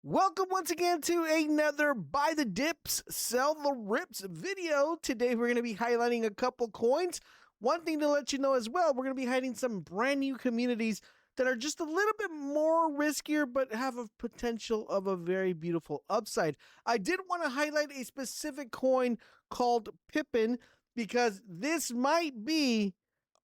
Welcome once again to another Buy the Dips, Sell the Rips video. Today we're going to be highlighting a couple coins. One thing to let you know as well, we're going to be highlighting some brand new communities that are just a little bit more riskier but have a potential of a very beautiful upside. I did want to highlight a specific coin called Pippin because this might be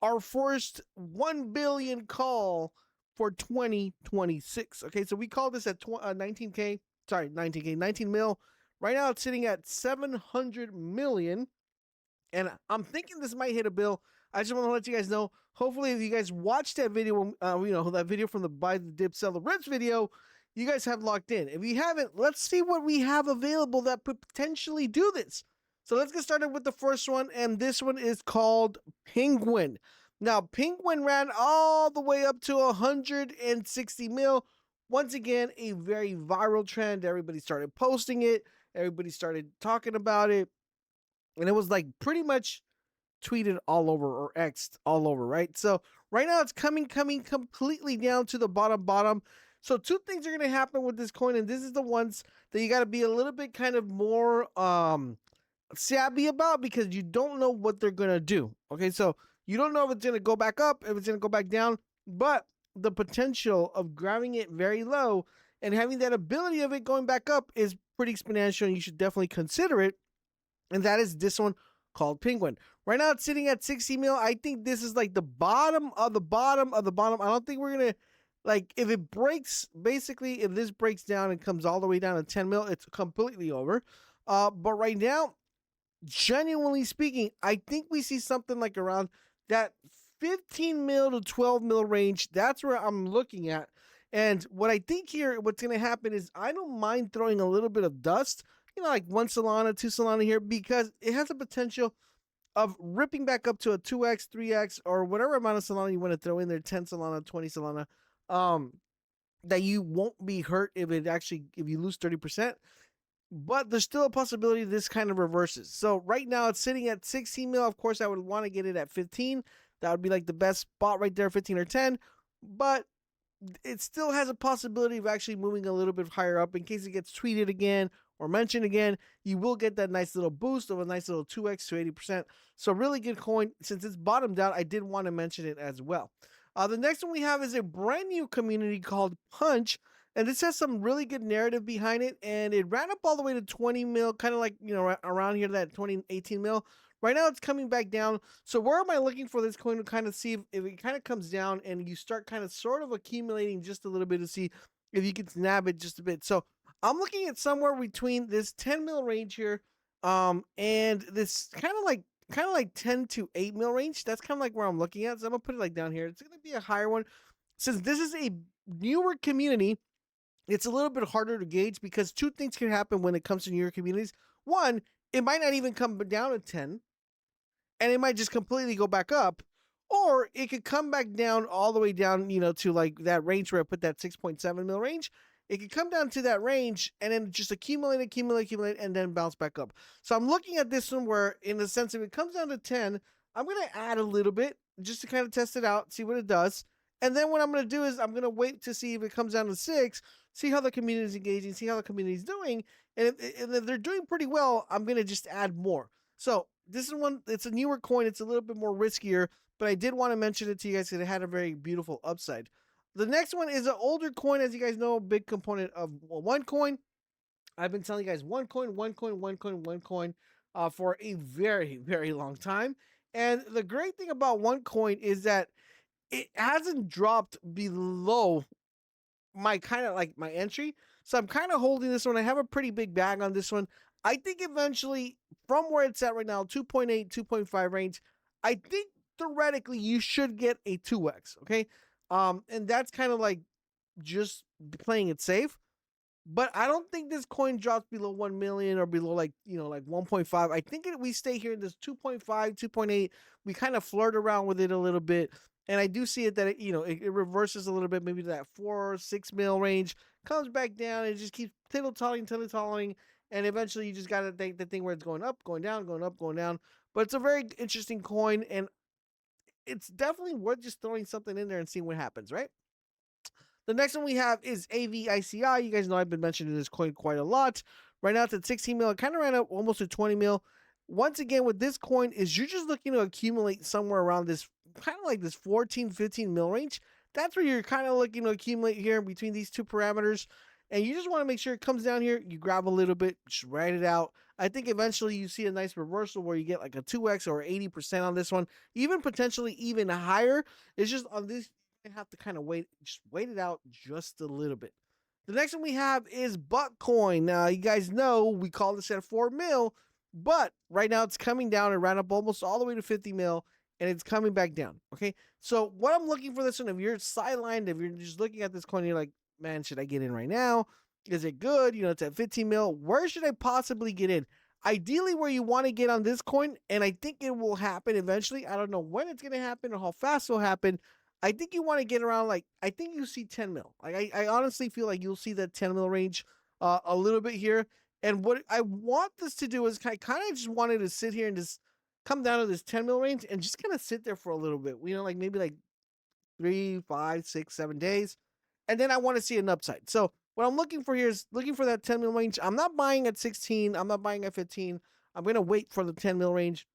our first 1 billion call for 2026. Okay, so we call this at 19K, sorry, 19K, 19 mil. Right now it's sitting at 700 million. And I'm thinking this might hit a bill. I just want to let you guys know. Hopefully, if you guys watched that video, that video from the Buy the Dip, Sell the Rips video, you guys have locked in. If you haven't, let's see what we have available that could potentially do this. So let's get started with the first one. And this one is called Penguin. Now, Penguin ran all the way up to 160 mil. Once again, a very viral trend. Everybody started posting it. Everybody started talking about it. And it was like pretty much tweeted all over or X'd all over, right? So right now it's coming completely down to the bottom. So two things are going to happen with this coin. And this is the ones that you got to be a little bit kind of more savvy about because you don't know what they're going to do. Okay, so you don't know if it's going to go back up, if it's going to go back down, but the potential of grabbing it very low and having that ability of it going back up is pretty exponential, and you should definitely consider it. And that is this one called Penguin. Right now it's sitting at 60 mil. I think this is like the bottom of the bottom of the bottom. I don't think we're going to, like, if it breaks, basically, if this breaks down and comes all the way down to 10 mil, it's completely over. But right now, genuinely speaking, I think we see something like around that 15 mil to 12 mil range. That's where I'm looking at. And what I think here, what's going to happen is I don't mind throwing a little bit of dust, like 1 Solana, 2 Solana here, because it has a potential of ripping back up to a 2x, 3x, or whatever amount of Solana you want to throw in there, 10 Solana, 20 Solana, that you won't be hurt if you lose 30%. But there's still a possibility this kind of reverses. So right now it's sitting at 16 mil. Of course, I would want to get it at 15. That would be like the best spot right there, 15 or 10. But it still has a possibility of actually moving a little bit higher up in case it gets tweeted again or mentioned again. You will get that nice little boost of a nice little 2x to 80%. So really good coin. Since it's bottomed out, I did want to mention it as well. The next one we have is a brand new community called Punch. And this has some really good narrative behind it. And it ran up all the way to 20 mil, kind of like, around here, that 18 mil. Right now it's coming back down. So where am I looking for this coin to kind of see if it kind of comes down and you start kind of sort of accumulating just a little bit to see if you can snap it just a bit. So I'm looking at somewhere between this 10 mil range here and this kind of like 10 to 8 mil range. That's kind of like where I'm looking at. So I'm going to put it like down here. It's going to be a higher one. Since this is a newer community, it's a little bit harder to gauge because two things can happen when it comes to newer communities. One, it might not even come down to 10, and it might just completely go back up, or it could come back down all the way down, to like that range where I put that 6.7 mil range. It could come down to that range and then just accumulate, and then bounce back up. So I'm looking at this one where, in the sense, if it comes down to 10, I'm going to add a little bit just to kind of test it out, see what it does. And then what I'm going to do is I'm going to wait to see if it comes down to 6, see how the community is engaging, see how the community is doing. And if they're doing pretty well, I'm going to just add more. So this is one, it's a newer coin. It's a little bit more riskier, but I did want to mention it to you guys because it had a very beautiful upside. The next one is an older coin. As you guys know, a big component of OneCoin. I've been telling you guys OneCoin for a very, very long time. And the great thing about OneCoin is that it hasn't dropped below my my entry. So I'm kind of holding this one. I have a pretty big bag on this one. I think eventually, from where it's at right now, 2.8, 2.5 range, I think theoretically you should get a 2x, okay? And that's kind of like just playing it safe. But I don't think this coin drops below 1 million or below like 1.5. I think we stay here in this 2.5, 2.8. We kind of flirt around with it a little bit. And I do see it that it reverses a little bit, maybe to that 4 or 6 mil range, comes back down, and it just keeps tittle-talling, and eventually you just got to take the thing where it's going up, going down, going up, going down. But it's a very interesting coin, and it's definitely worth just throwing something in there and seeing what happens, right? The next one we have is AVICI. You guys know I've been mentioning this coin quite a lot. Right now it's at 16 mil. It kind of ran up almost to 20 mil. Once again, with this coin is you're just looking to accumulate somewhere around this kind of like this 14, 15 mil range. That's where you're kind of looking to accumulate here between these two parameters. And you just want to make sure it comes down here. You grab a little bit, just write it out. I think eventually you see a nice reversal where you get like a 2x or 80% on this one, even potentially even higher. It's just on this, you have to kind of just wait it out just a little bit. The next one we have is Buttcoin. Now, you guys know we call this at 4 mil, but right now it's coming down. It ran up almost all the way to 50 mil, and it's coming back down. Okay, so what I'm looking for this one, if you're sidelined, if you're just looking at this coin, you're like, man, should I get in right now? Is it good? You know, it's at 15 mil. Where should I possibly get in? Ideally, where you want to get on this coin, and I think it will happen eventually. I don't know when it's going to happen or how fast it'll happen. I think you want to get around, like, I think you see 10 mil. Like, I honestly feel like you'll see that 10 mil range a little bit here. And what I want this to do is I kind of just wanted to sit here and just come down to this 10 mil range and just kind of sit there for a little bit. You know, like maybe like 3, 5, 6, 7 days. And then I want to see an upside. So what I'm looking for here is looking for that 10 mil range. I'm not buying at 16. I'm not buying at 15. I'm going to wait for the 10 mil range.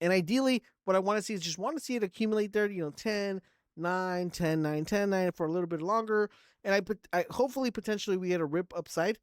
And ideally, what I want to see is just want to see it accumulate there, you know, 10, 9, 10, 9, 10, 9 for a little bit longer. And I hopefully potentially we get a rip upside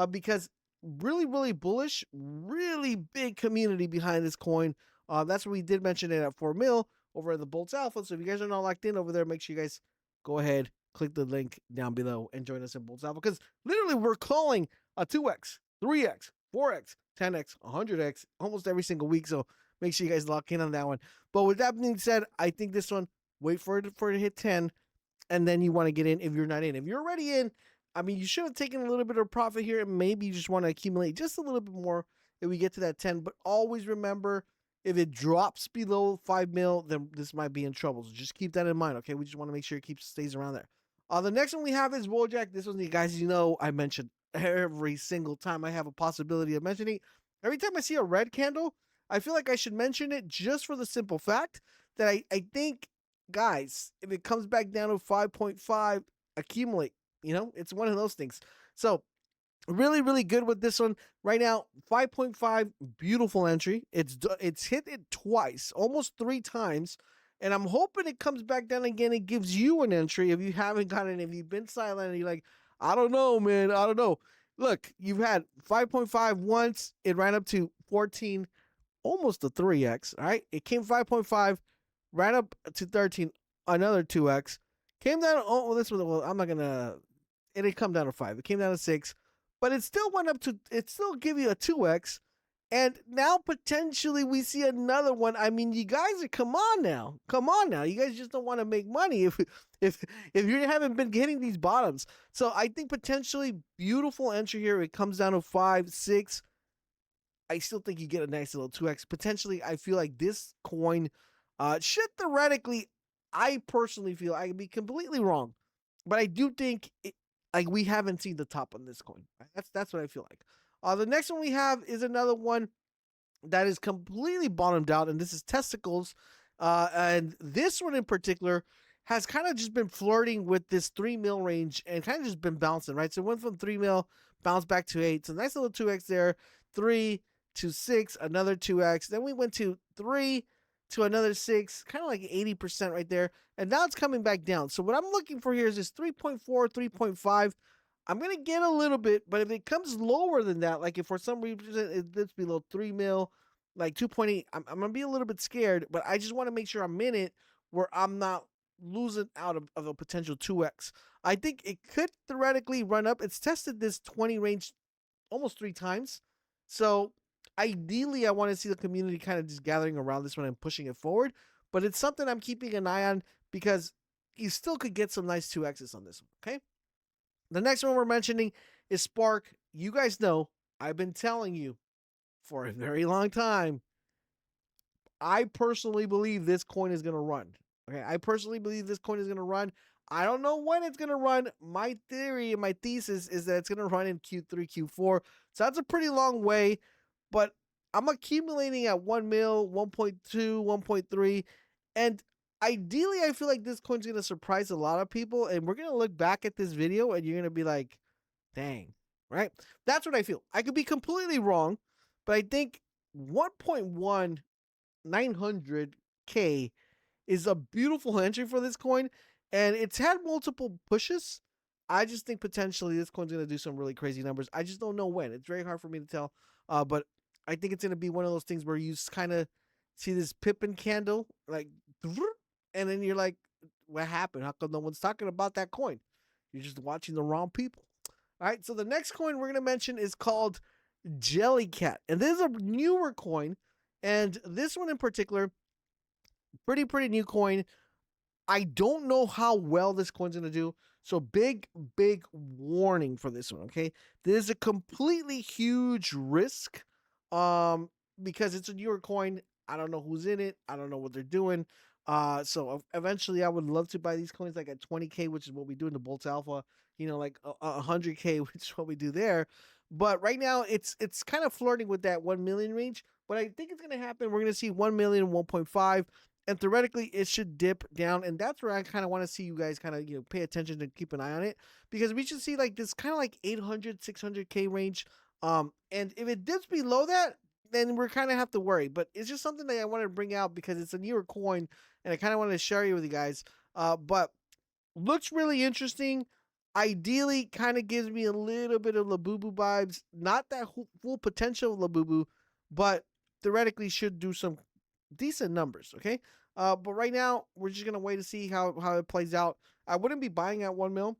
because really, really bullish, really big community behind this coin. That's what we did mention it at 4 mil over at the Boltz Alpha. So if you guys are not locked in over there, make sure you guys go ahead, click the link down below and join us in Boltz Alpha because literally we're calling a 2x, 3x, 4x, 10x, 100x almost every single week. So make sure you guys lock in on that one. But with that being said, I think this one, wait for it to hit 10, and then you want to get in if you're not in. If you're already in, I mean, you should have taken a little bit of profit here, and maybe you just want to accumulate just a little bit more if we get to that 10. But always remember, if it drops below 5 mil, then this might be in trouble. So just keep that in mind, okay? We just want to make sure it stays around there. The next one we have is Wojak. This one, you guys, you know, I mentioned every single time I have a possibility of mentioning. Every time I see a red candle, I feel like I should mention it just for the simple fact that I think, guys, if it comes back down to 5.5, accumulate. You know, it's one of those things. So really, really good with this one right now. 5.5, beautiful entry. It's hit it twice, almost 3 times. And I'm hoping it comes back down again. It gives you an entry if you haven't gotten it. If you've been silent and you're like, I don't know, man, I don't know. Look, you've had 5.5 once. It ran up to 14, almost a 3x. All right, it came 5.5, ran up to 13, another 2x. Came down. Oh, this one. Well, I'm not gonna. It didn't come down to 5. It came down to 6, but it still went up to. It still give you a 2x. And now potentially we see another one. I mean, you guys are come on now. You guys just don't want to make money if you haven't been hitting these bottoms. So I think potentially beautiful entry here. It comes down to 5, 6. I still think you get a nice little 2x. Potentially, I feel like this coin should theoretically, I personally feel, I could be completely wrong, but I do think like we haven't seen the top on this coin. That's what I feel like. The next one we have is another one that is completely bottomed out, and this is Testicles. And this one in particular has kind of just been flirting with this 3 mil range and kind of just been bouncing, right? So it went from 3 mil, bounced back to 8. So nice little 2x there. 3 to 6, another 2x. Then we went to 3 to another 6, kind of like 80% right there. And now it's coming back down. So what I'm looking for here is this 3.4, 3.5. I'm going to get a little bit, but if it comes lower than that, like if for some reason it's below 3 mil, like 2.8, I'm going to be a little bit scared, but I just want to make sure I'm in it where I'm not losing out of a potential 2x. I think it could theoretically run up. It's tested this 20 range almost 3 times. So ideally, I want to see the community kind of just gathering around this one and pushing it forward. But it's something I'm keeping an eye on because you still could get some nice 2x's on this one, okay? The next one we're mentioning is Spark. You guys know, I've been telling you for a very long time, I personally believe this coin is going to run. Okay, I personally believe this coin is going to run. I don't know when it's going to run. My theory and my thesis is that it's going to run in Q3, Q4. So that's a pretty long way, but I'm accumulating at 1 mil, 1.2, 1.3, and ideally, I feel like this coin's gonna surprise a lot of people, and we're gonna look back at this video and you're gonna be like, dang, right? That's what I feel. I could be completely wrong, but I think 1.1900K is a beautiful entry for this coin, and it's had multiple pushes. I just think potentially this coin's gonna do some really crazy numbers. I just don't know when. It's very hard for me to tell. But I think it's gonna be one of those things where you kind of see this Pippin candle, like, and then you're like, what happened? How come no one's talking about that coin? You're just watching the wrong people. All right, so the next coin we're gonna mention is called Jellycat, and this is a newer coin, and this one in particular, pretty new coin. I don't know how well this coin's gonna do. So big warning for this one. Okay, this is a completely huge risk, because it's a newer coin. I don't know who's in it. I don't know what they're doing. So eventually, I would love to buy these coins like at 20K, which is what we do in the Boltz Alpha. You know, like 100K, which is what we do there. But right now, it's kind of flirting with that 1 million range. But I think it's gonna happen. We're gonna see 1 million, 1.5, and theoretically it should dip down, and that's where I kind of want to see you guys kind of pay attention and keep an eye on it, because we should see like this kind of like 800 600K range, and if it dips below that, then we're kind of have to worry. But it's just something that I wanted to bring out because it's a newer coin, and I kind of wanted to share it with you guys. But looks really interesting. Ideally kind of gives me a little bit of Labubu vibes, not that full potential of Labubu, but theoretically should do some decent numbers. Okay. But right now we're just gonna wait to see how it plays out. I wouldn't be buying at 1 mil.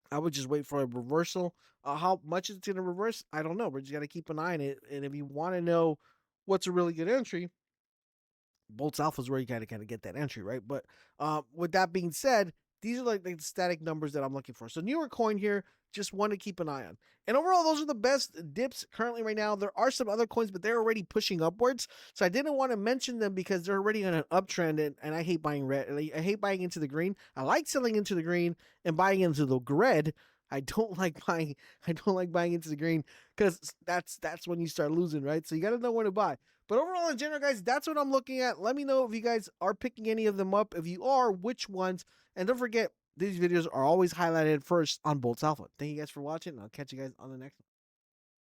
I would just wait for a reversal. How much it's gonna reverse, I don't know. We're just gotta keep an eye on it. And if you want to know what's a really good entry, Boltz Alpha is where you kind of get that entry, right? But with that being said, these are like the static numbers that I'm looking for. So newer coin here, just want to keep an eye on. And overall, those are the best dips currently right now. There are some other coins, but they're already pushing upwards. So I didn't want to mention them because they're already on an uptrend, and I hate buying red. I hate buying into the green. I like selling into the green and buying into the red. I don't like buying. I don't like buying into the green because that's when you start losing, right? So you got to know when to buy. But overall, in general, guys, that's what I'm looking at. Let me know if you guys are picking any of them up. If you are, which ones? And don't forget, these videos are always highlighted first on Boltz Alpha. Thank you guys for watching, and I'll catch you guys on the next one.